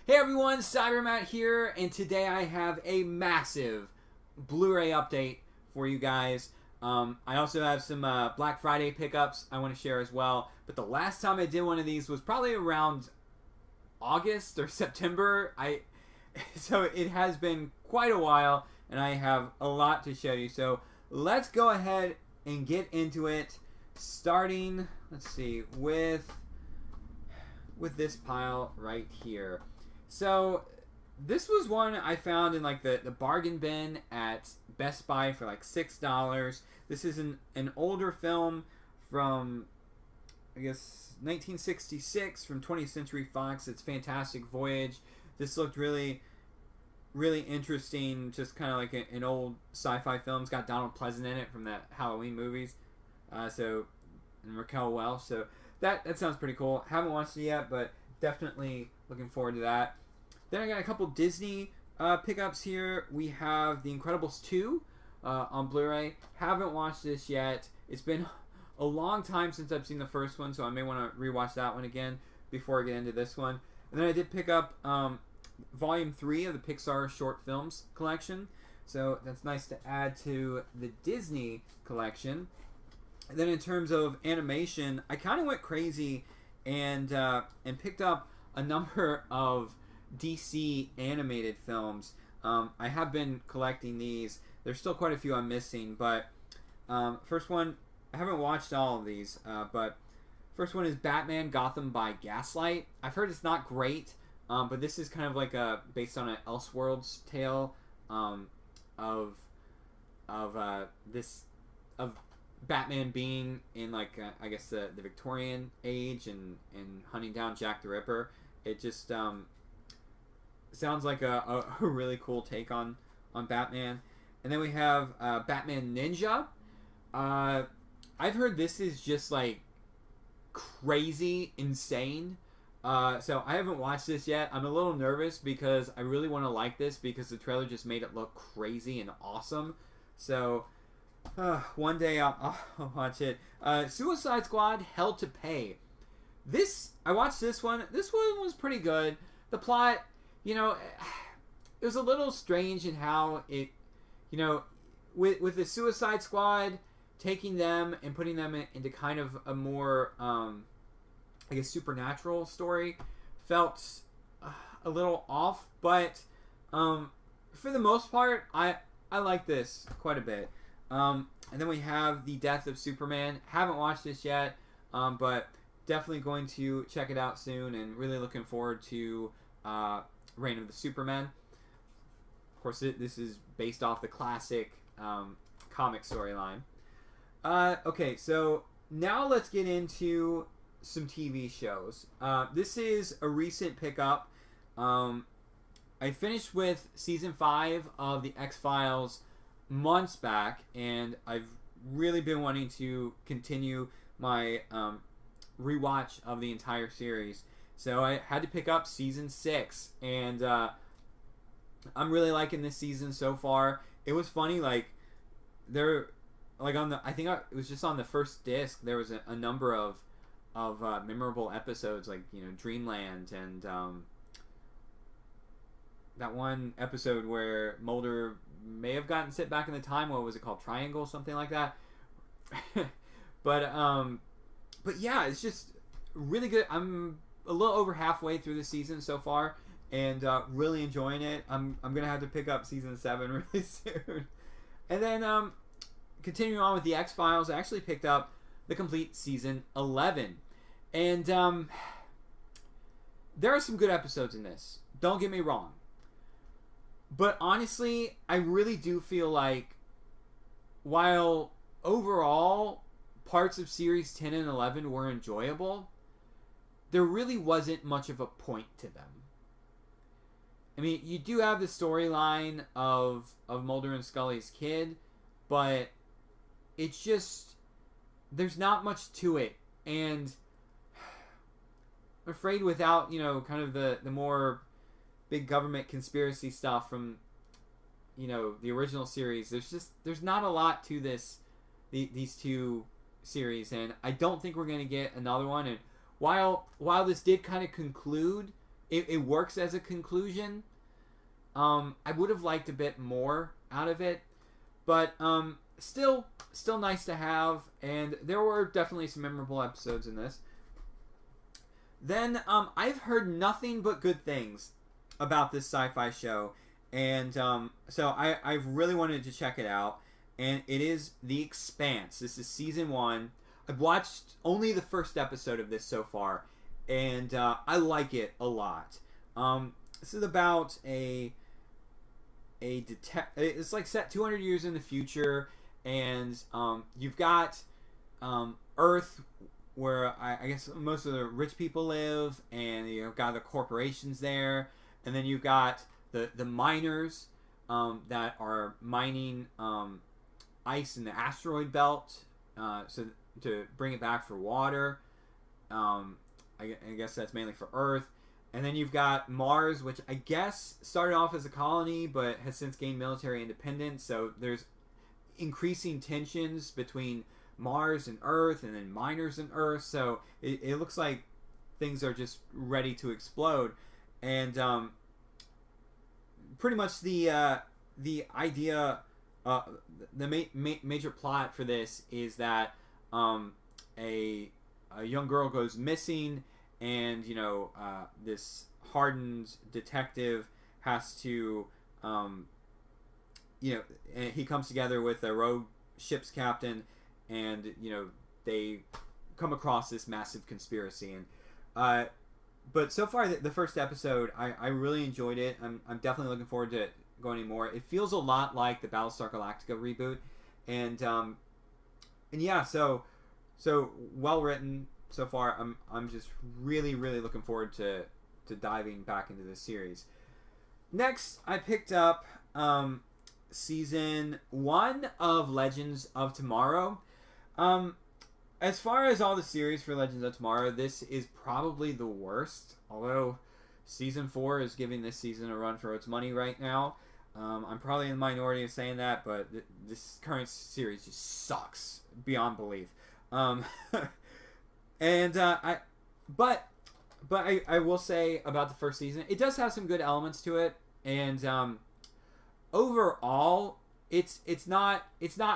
Hey everyone, CyberMatt here, and today I have a massive Blu-ray update for you guys. I also have some Black Friday pickups I want to share as well, but the last time I did one of these was probably around August or September. So it has been quite a while, and I have a lot to show you. So let's go ahead and get into it, starting, let's see, with this pile right here. So this was one I found in like the bargain bin at Best Buy for like $6. This is an older film from, I guess, 1966 from 20th Century Fox. It's Fantastic Voyage. This looked really interesting, just kind of like an old sci-fi film. It's got Donald Pleasant in it from that Halloween movies. And Raquel Welch. So that sounds pretty cool. Haven't watched it yet, but definitely looking forward to that. Then I got a couple Disney pickups here. We have The Incredibles 2 on Blu-ray. Haven't watched this yet. It's been a long time since I've seen the first one, so I may want to rewatch that one again before I get into this one. And then I did pick up Volume 3 of the Pixar Short Films collection. So that's nice to add to the Disney collection. And then in terms of animation, I kind of went crazy and picked up a number of DC animated films. I have been collecting these. There's still quite a few I'm missing, but first one, I haven't watched all of these, but first one is Batman Gotham by Gaslight. I've heard it's not great, but this is kind of like based on an Elseworlds tale of Batman being in like I guess the Victorian age and hunting down Jack the Ripper. It just sounds like a really cool take on Batman. And then we have Batman Ninja. I've heard this is just like crazy insane. So I haven't watched this yet. I'm a little nervous because I really want to like this because the trailer just made it look crazy and awesome. So one day I'll watch it. Suicide Squad Hell to Pay. I watched this one. This one was pretty good. The plot, it was a little strange in how it, with the Suicide Squad, taking them and putting them into kind of a more, I guess, supernatural story, felt a little off. But for the most part, I like this quite a bit. And then we have The Death of Superman. Haven't watched this yet, but definitely going to check it out soon, and really looking forward to Reign of the Supermen. Of course, this is based off the classic comic storyline. Okay, so now let's get into some TV shows. This is a recent pickup. I finished with season 5 of the X-Files months back, and I've really been wanting to continue my rewatch of the entire series. So I had to pick up season 6, and I'm really liking this season so far. It was funny, like there, like it was just on the first disc. There was a number of memorable episodes, like Dreamland and that one episode where Mulder may have gotten sent back in the time. What was it called? Triangle, something like that. But yeah, it's just really good. I'm a little over halfway through the season so far, and really enjoying it. I'm gonna have to pick up season 7 really soon. And then continuing on with the X-Files, I actually picked up the complete season 11, and there are some good episodes in this. Don't get me wrong. But honestly, I really do feel like while overall parts of series 10 and 11 were enjoyable, there really wasn't much of a point to them. I mean, you do have the storyline of Mulder and Scully's kid, but it's just, there's not much to it. And I'm afraid without, kind of the more big government conspiracy stuff from the original series, there's not a lot to these two series, and I don't think we're going to get another one. And while this did kind of conclude it works as a conclusion. I would have liked a bit more out of it, but still nice to have, and there were definitely some memorable episodes in this. Then I've heard nothing but good things about this sci-fi show, and so I really wanted to check it out, and it is The Expanse. This is season 1. I've watched only the first episode of this so far, and I like it a lot. This is about it's like set 200 years in the future, and you've got Earth, where I guess most of the rich people live, and you've got the corporations there, and then you've got the miners that are mining ice in the asteroid belt, so to bring it back for water. I guess that's mainly for Earth. And then you've got Mars, which I guess started off as a colony, but has since gained military independence. So there's increasing tensions between Mars and Earth, and then miners and Earth. So it looks like things are just ready to explode. And pretty much the idea, the major plot for this is that a young girl goes missing, and this hardened detective has to he comes together with a rogue ship's captain, and they come across this massive conspiracy. And but so far the first episode, I really enjoyed it. I'm definitely looking forward to going any more. It feels a lot like the Battlestar Galactica reboot, and yeah, so well written so far. I'm just really looking forward to diving back into this series. Next, I picked up season 1 of Legends of Tomorrow. As far as all the series for Legends of Tomorrow, this is probably the worst. Although season 4 is giving this season a run for its money right now. I'm probably in the minority of saying that, but this current series just sucks beyond belief. And I will say about the first season, it does have some good elements to it, and overall, it's not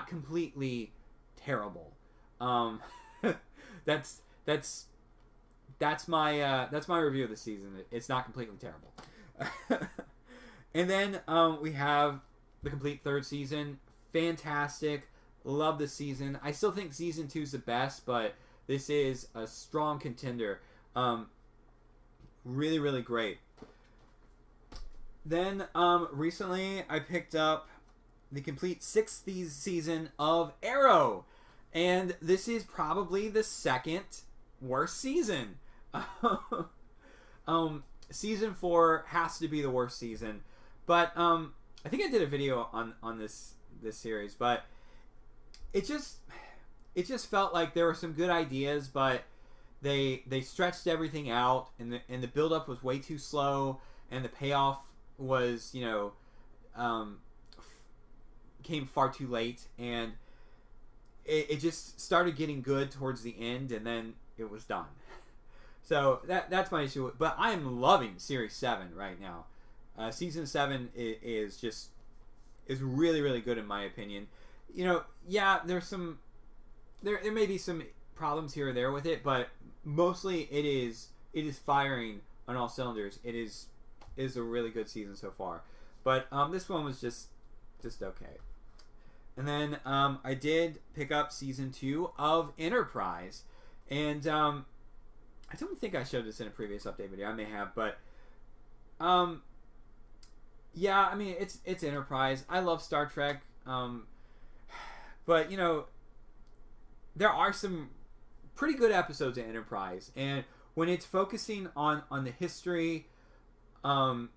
completely terrible. That's my review of the season. It's not completely terrible. And then we have the complete third season. Fantastic. Love this season. I still think season 2 is the best, but this is a strong contender. Really great. Then recently I picked up the complete 6th season of Arrow, and this is probably the second worst season. Season 4 has to be the worst season, but I think I did a video on this series, but it just felt like there were some good ideas, but they stretched everything out, and the build up was way too slow, and the payoff was came far too late, and it just started getting good towards the end, and then it was done. So that's my issue. But I am loving Series 7 right now. Season 7 is really good in my opinion. Yeah, there may be some problems here or there with it, but mostly it is firing on all cylinders. It is a really good season so far. But this one was just okay. And then I did pick up season 2 of Enterprise, and I don't think I showed this in a previous update video. I may have, but yeah, I mean it's Enterprise. I love Star Trek, but there are some pretty good episodes of Enterprise, and when it's focusing on the history, and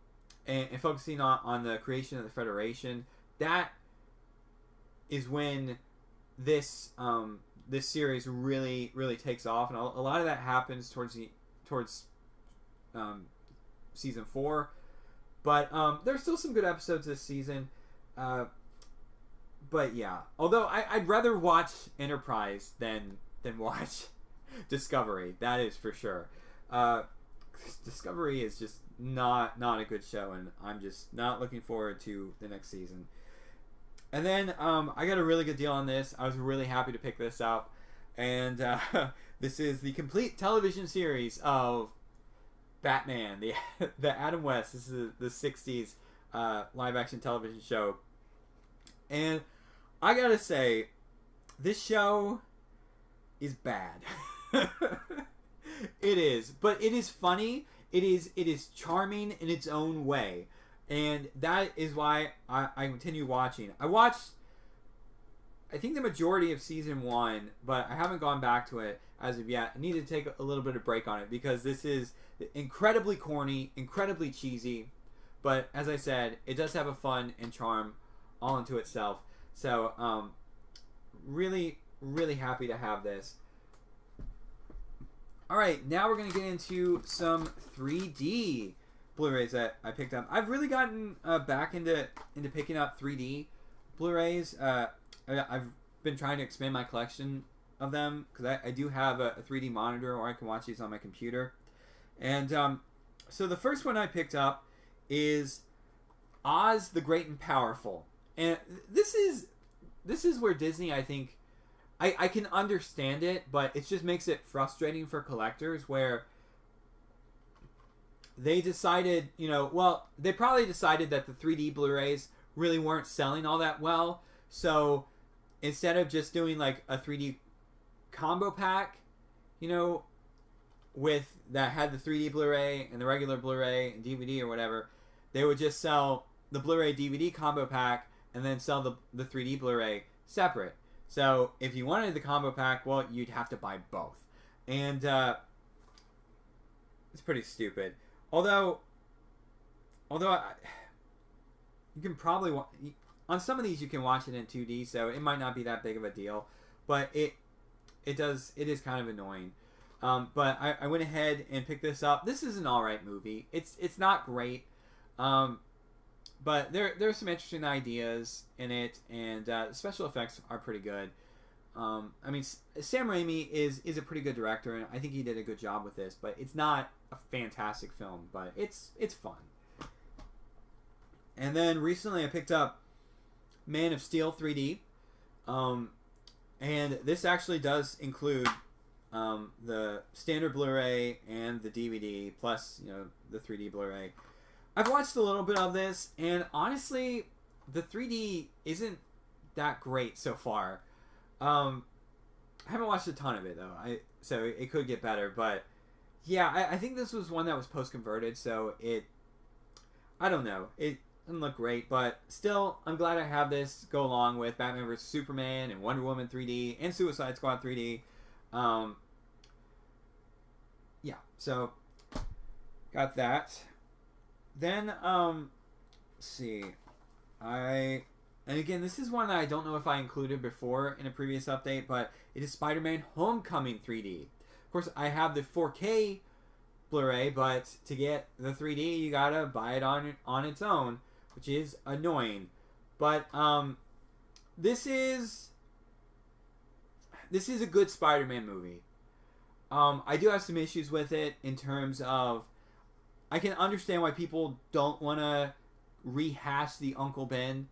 focusing on the creation of the Federation, that is when this series really takes off, and a lot of that happens towards season 4. But there's still some good episodes this season. But yeah, although I'd rather watch Enterprise than watch Discovery, that is for sure. Discovery is just not a good show, and I'm just not looking forward to the next season. And then I got a really good deal on this. I was really happy to pick this up, and this is the complete television series of Batman, the Adam West. This is the '60s live action television show, and I gotta say, this show is bad. It is, but it is funny. It is charming in its own way, and that is why I continue watching. I watched, I think, the majority of season 1, but I haven't gone back to it as of yet. I need to take a little bit of break on it because this is incredibly corny, incredibly cheesy, but as I said, it does have a fun and charm all into itself. So, really, really happy to have this. Alright, now we're going to get into some 3D Blu-rays that I picked up. I've really gotten back into picking up 3D Blu-rays. I've been trying to expand my collection of them because I do have a 3D monitor, or I can watch these on my computer. And so the first one I picked up is Oz the Great and Powerful. And this is where Disney, I think, I can understand it, but it just makes it frustrating for collectors where they decided, they probably decided that the 3D Blu-rays really weren't selling all that well. So instead of just doing like a 3D combo pack, with that had the 3D Blu-ray and the regular Blu-ray and DVD or whatever, they would just sell the Blu-ray DVD combo pack and then sell the 3D Blu-ray separate. So if you wanted the combo pack, well, you'd have to buy both. And it's pretty stupid. Although you can probably on some of these you can watch it in 2D, so it might not be that big of a deal, but it is kind of annoying. But I went ahead and picked this up. This is an alright movie. It's not great, but there's some interesting ideas in it, and the special effects are pretty good. I mean, Sam Raimi is a pretty good director, and I think he did a good job with this. But it's not a fantastic film, but it's fun. And then recently I picked up Man of Steel 3D, and this actually does include the standard Blu-ray and the DVD, plus the 3D Blu-ray. I've watched a little bit of this, and honestly, the 3D isn't that great so far. I haven't watched a ton of it though, so it could get better. But yeah, I think this was one that was post-converted, so I don't know, it doesn't look great, but still, I'm glad I have this go along with Batman vs Superman and Wonder Woman 3D and Suicide Squad 3D. Yeah, so got that. Then, let's see. And again, this is one that I don't know if I included before in a previous update, but it is Spider-Man Homecoming 3D. Of course, I have the 4K Blu-ray, but to get the 3D, you gotta buy it on its own, which is annoying. But this is a good Spider-Man movie. I do have some issues with it in terms of I can understand why people don't want to rehash the Uncle Ben,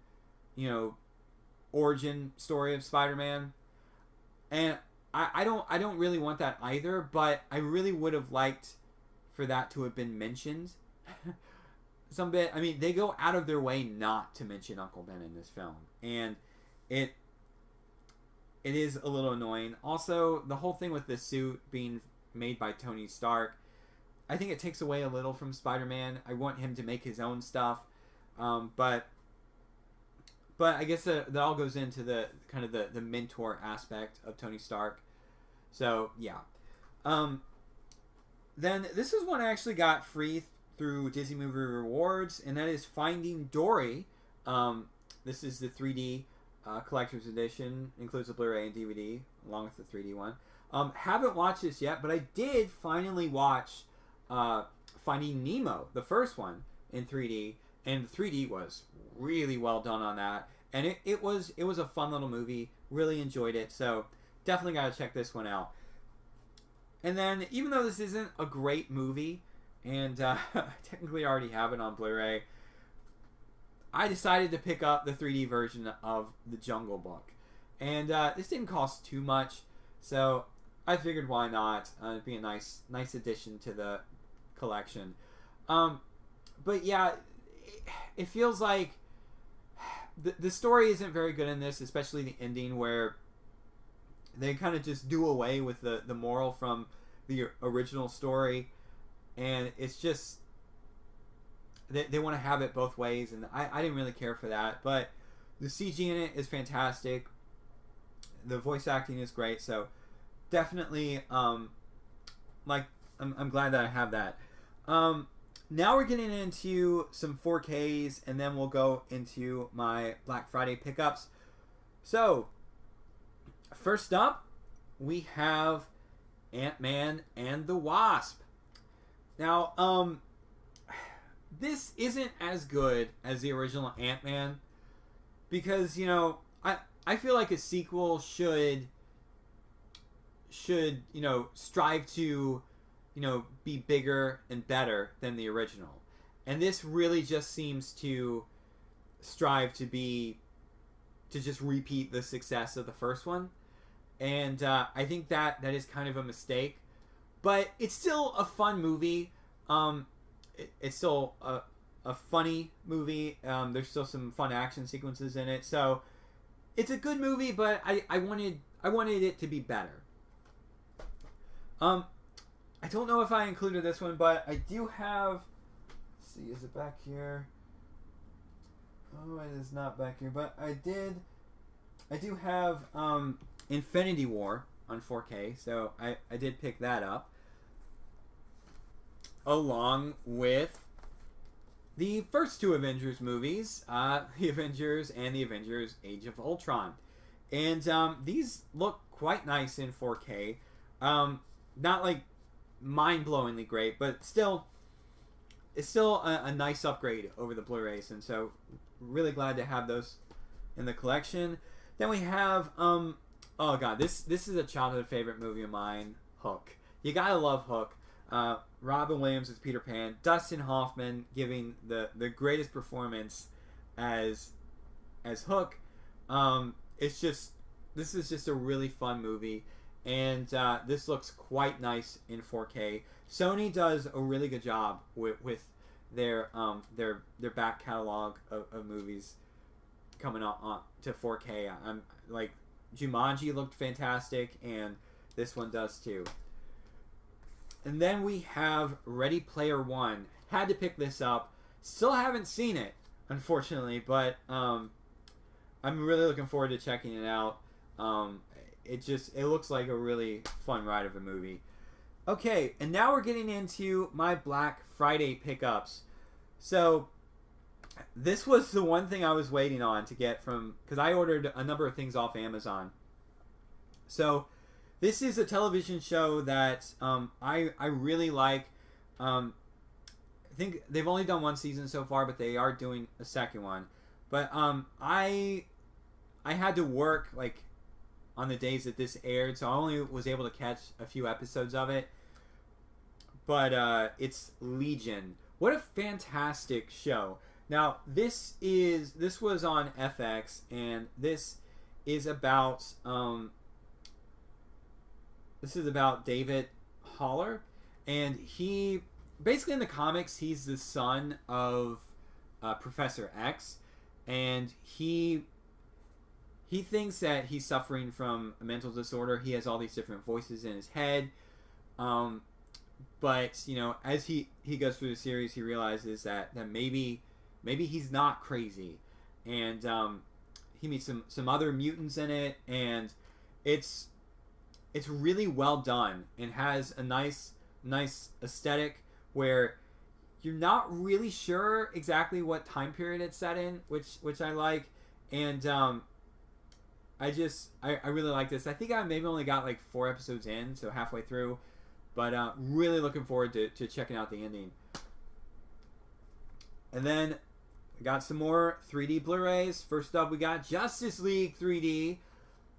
origin story of Spider-Man, and I don't really want that either. But I really would have liked for that to have been mentioned some bit. I mean, they go out of their way not to mention Uncle Ben in this film, and it is a little annoying. Also, the whole thing with the suit being made by Tony Stark, I think it takes away a little from Spider-Man. I want him to make his own stuff, but I guess that all goes into the kind of the mentor aspect of Tony Stark. So yeah. Then this is one I actually got free through Disney Movie Rewards, and that is Finding Dory. This is the 3D collector's edition, includes the Blu-ray and DVD along with the 3D one. Haven't watched this yet, but I did finally watch Finding Nemo, the first one, in 3D, and the 3D was really well done on that, and it was a fun little movie. Really enjoyed it, so definitely got to check this one out. And then, even though this isn't a great movie, and I technically already have it on Blu-ray. I decided to pick up the 3D version of The Jungle Book, and this didn't cost too much, so I figured why not? It'd be a nice addition to the collection. But yeah, it feels like the story isn't very good in this, especially the ending where they kind of just do away with the moral from the original story, and it's just they want to have it both ways, and I didn't really care for that. But the CG in it is fantastic. The voice acting is great, so definitely I'm glad that I have that. Now we're getting into some 4Ks, and then we'll go into my Black Friday pickups. So, first up, we have AntMan and the Wasp. Now, this isn't as good as the original AntMan, because, you know, I feel like a sequel should you know, strive to, you know, be bigger and better than the original. And this really just seems to strive to just repeat the success of the first one. And I think that is kind of a mistake. But it's still a fun movie. It's still a funny movie. There's still some fun action sequences in it. So it's a good movie, but I wanted it to be better. I don't know if I included this one, but I do have... Let's see, is it back here? Oh, it is not back here, but I do have Infinity War on 4K, so I did pick that up. Along with the first two Avengers movies, The Avengers and The Avengers Age of Ultron. And these look quite nice in 4K. Not like mind-blowingly great, but it's still a nice upgrade over the Blu-rays, and so really glad to have those in the collection. Then we have oh god, this is a childhood favorite movie of mine, Hook. You gotta love Hook. Robin Williams as Peter Pan, Dustin Hoffman giving the greatest performance as Hook. This is just a really fun movie. And this looks quite nice in 4K. Sony does a really good job with their back catalog of movies coming on to 4K. I'm like, Jumanji looked fantastic, and this one does too. And then we have Ready Player One. Had to pick this up. Still haven't seen it, unfortunately, but I'm really looking forward to checking it out. It looks like a really fun ride of a movie. Okay, and now we're getting into my Black Friday pickups. So, this was the one thing I was waiting on to get from... Because I ordered a number of things off Amazon. So, this is a television show that I really like. I think they've only done one season so far, but they are doing a second one. But I had to work, like, on the days that this aired, so I only was able to catch a few episodes of it. But it's Legion. What a fantastic show. Now, this was on FX, and this is about David Haller, and he basically in the comics he's the son of Professor X, and he thinks that he's suffering from a mental disorder. He has all these different voices in his head. But, you know, as he goes through the series, he realizes that maybe he's not crazy. And he meets some other mutants in it. And it's really well done and has a nice aesthetic where you're not really sure exactly what time period it's set in, which I like. And I really like this. I think I maybe only got like 4 episodes in, so halfway through. But really looking forward to checking out the ending. And then we got some more 3D Blu-rays. First up, we got Justice League 3D.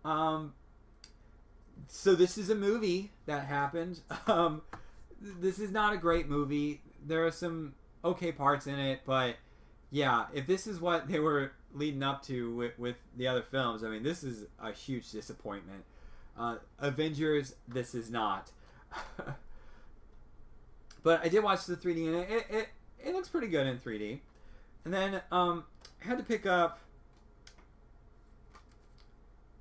So this is a movie that happened. This is not a great movie. there are some okay parts in it, but yeah, if this is what they were leading up to with the other films, I mean, this is a huge disappointment. Avengers, this is not. But I did watch the 3D, and it looks pretty good in 3D. And then I had to pick up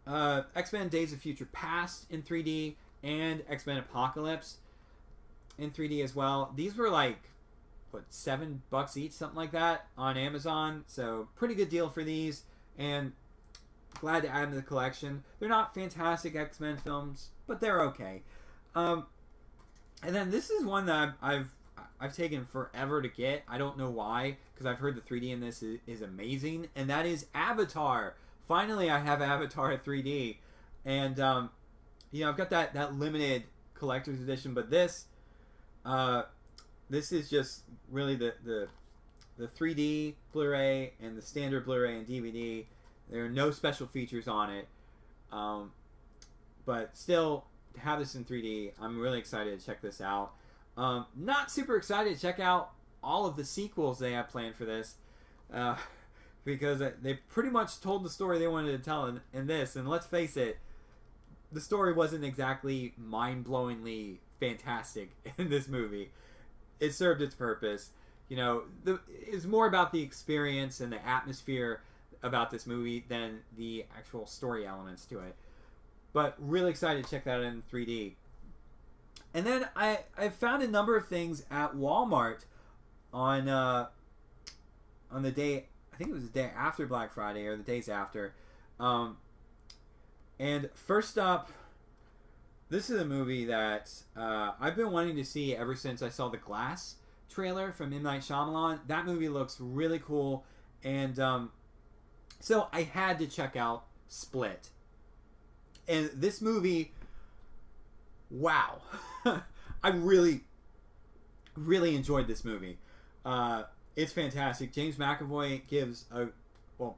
X-Men Days of Future Past in 3D and X-Men Apocalypse in 3D as well. These were like, what, $7 each, something like that, on Amazon. So pretty good deal for these, and glad to add them to the collection. They're not fantastic X-Men films, but they're okay. And then this is one that I've taken forever to get. I don't know why, because I've heard the 3D in this is amazing, and that is Avatar. Finally, I have Avatar 3D, and you know, I've got that limited collector's edition, but this is just really the 3D Blu-ray and the standard Blu-ray and DVD. There are no special features on it, but still, to have this in 3D, I'm really excited to check this out. Not super excited to check out all of the sequels they have planned for this, because they pretty much told the story they wanted to tell in this, and let's face it, the story wasn't exactly mind-blowingly fantastic in this movie. It served its purpose. You know, it's more about the experience and the atmosphere about this movie than the actual story elements to it. But really excited to check that out in 3D. And then I found a number of things at Walmart on the day, I think it was the day after Black Friday or the days after. And first up, this is a movie that I've been wanting to see ever since I saw the Glass trailer from M. Night Shyamalan. That movie looks really cool, and so I had to check out Split. And this movie, wow. I really, really enjoyed this movie. It's fantastic. James McAvoy gives well,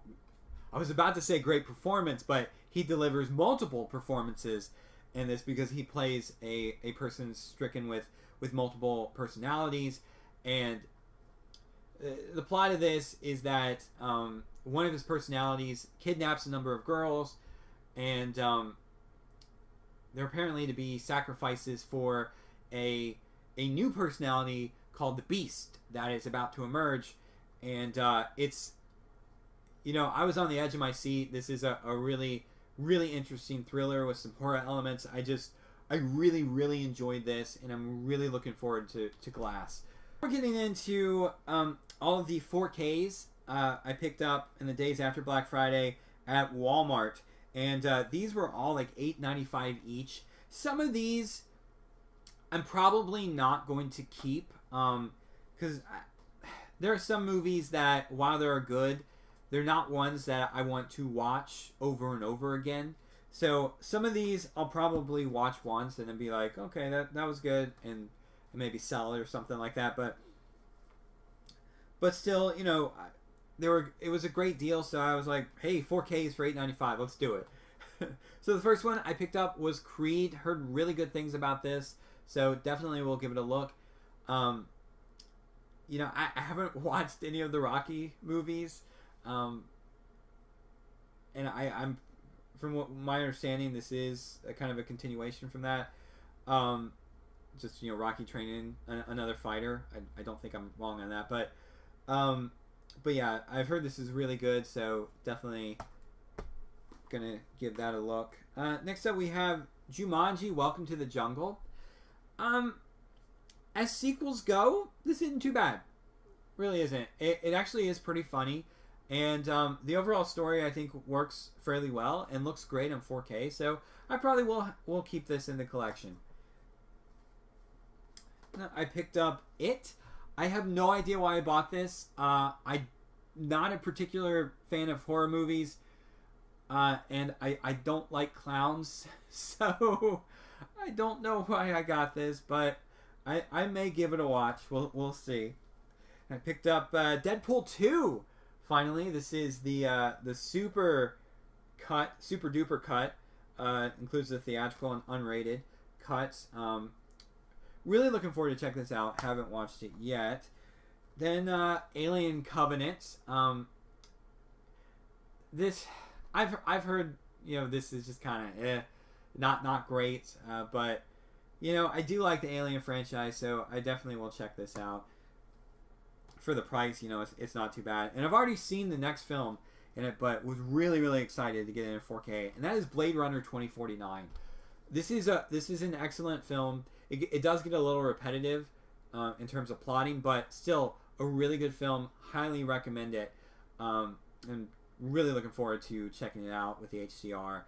I was about to say great performance, but he delivers multiple performances in this because he plays a person stricken with multiple personalities. And the plot of this is that one of his personalities kidnaps a number of girls, and they're apparently to be sacrifices for a new personality called the Beast that is about to emerge. And it's, you know, I was on the edge of my seat. This is a really, really interesting thriller with some horror elements. I really, really enjoyed this, and I'm really looking forward to Glass. We're getting into all of the 4Ks I picked up in the days after Black Friday at Walmart. And these were all like $8.95 each. Some of these I'm probably not going to keep, because there are some movies that, while they're good, they're not ones that I want to watch over and over again. So some of these I'll probably watch once and then be like, okay, that was good, and maybe sell it or something like that. But still, you know, it was a great deal, so I was like, hey, 4Ks for $8.95, let's do it. So the first one I picked up was Creed. Heard really good things about this, so definitely will give it a look. You know, I haven't watched any of the Rocky movies, and I'm from what my understanding, this is a kind of a continuation from that. Just, you know, Rocky training another fighter. I don't think I'm wrong on that, but yeah, I've heard this is really good, so definitely gonna give that a look. Next up we have Jumanji: Welcome to the Jungle. As sequels go, this isn't too bad. Really isn't. It actually is pretty funny, and the overall story I think works fairly well and looks great in 4K. So I probably will keep this in the collection. I picked up It. I have no idea why I bought this. I'm not a particular fan of horror movies, and I don't like clowns, so I don't know why I got this, but I may give it a watch. We'll see. I picked up Deadpool 2. Finally, this is the super duper cut. Includes the theatrical and unrated cuts. really looking forward to check this out. Haven't watched it yet. Then Alien Covenant. This I've heard, you know, this is just kind of not great, but you know, I do like the Alien franchise, so I definitely will check this out. For the price, you know, it's not too bad. And I've already seen the next film in it, but was really excited to get it in 4K, and that is Blade Runner 2049. This is an excellent film. It does get a little repetitive in terms of plotting, but still a really good film. Highly recommend it. And really looking forward to checking it out with the HDR,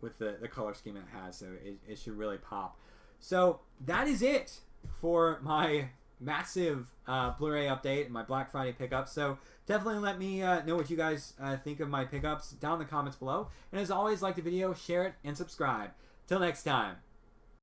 with the color scheme it has. So it should really pop. So that is it for my massive Blu-ray update and my Black Friday pickups. So definitely let me know what you guys think of my pickups down in the comments below. And as always, like the video, share it, and subscribe. Till next time.